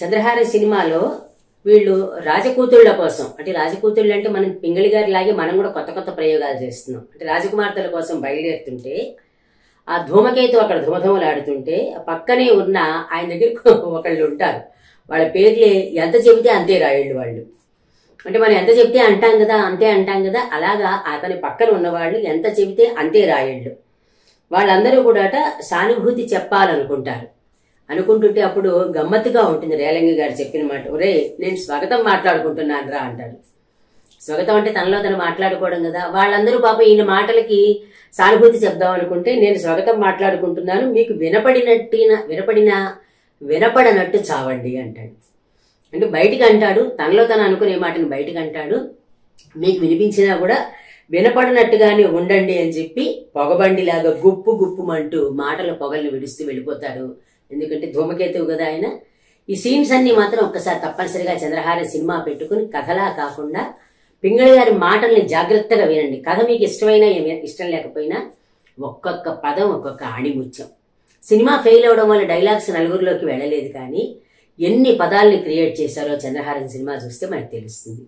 చంద్రహార సినిమాలో వీళ్ళు రాజకూతుళ్ల కోసం, అంటే రాజకూతుళ్ళు అంటే మనం పింగళి గారి లాగే మనం కూడా కొత్త కొత్త ప్రయోగాలు చేస్తున్నాం. అంటే రాజకుమార్తెల కోసం బయలుదేరుతుంటే ఆ ధూమకేతు అక్కడ ధూమధూమలాడుతుంటే పక్కనే ఉన్న ఆయన దగ్గర ఒకళ్ళు ఉంటారు. వాళ్ళ పేర్లే ఎంత చెబితే అంతే రాయళ్ళు వాళ్ళు. అంటే మనం ఎంత చెబితే అంటాం కదా, అంతే అంటాం కదా, అలాగా అతని పక్కన ఉన్నవాళ్ళు ఎంత చెబితే అంతే రాయళ్ళు. వాళ్ళందరూ కూడా సానుభూతి చెప్పాలనుకుంటారు. అనుకుంటుంటే అప్పుడు గమ్మత్తుగా ఉంటుంది. రేలంగి గారు చెప్పిన మాట, ఒరే నేను స్వాగతం మాట్లాడుకుంటున్నాను రా అంటారు. స్వాగతం అంటే తనలో తను మాట్లాడుకోవడం కదా. వాళ్ళందరూ పాపం ఈయన మాటలకి సానుభూతి చెప్దాం అనుకుంటే, నేను స్వాగతం మాట్లాడుకుంటున్నాను, మీకు వినపడనట్టు చావండి అంటాడు. అంటే బయటికి అంటాడు, తనలో తను అనుకునే మాటని బయటికి అంటాడు, మీకు వినిపించినా కూడా వినపడినట్టుగానే ఉండండి అని చెప్పి పొగబండిలాగా గుప్పు గుప్పుమంటూ మాటల పొగల్ని విడుస్తూ వెళ్ళిపోతారు. ఎందుకంటే ధూమకేతువు కదా ఆయన. ఈ సీన్స్ అన్ని మాత్రం ఒక్కసారి తప్పనిసరిగా చంద్రహార సినిమా పెట్టుకుని కథలా కాకుండా పింగళి గారి మాటల్ని జాగ్రత్తగా వినండి. కథ మీకు ఇష్టమైనా ఇష్టం లేకపోయినా ఒక్కొక్క పదం ఒక్కొక్క ఆణిముత్యం. సినిమా ఫెయిల్ అవడం వల్ల డైలాగ్స్ నలుగురిలోకి వెళ్ళలేదు, కానీ ఎన్ని పదాలని క్రియేట్ చేశారో చంద్రహారన్ సినిమా చూస్తే మనకు తెలుస్తుంది.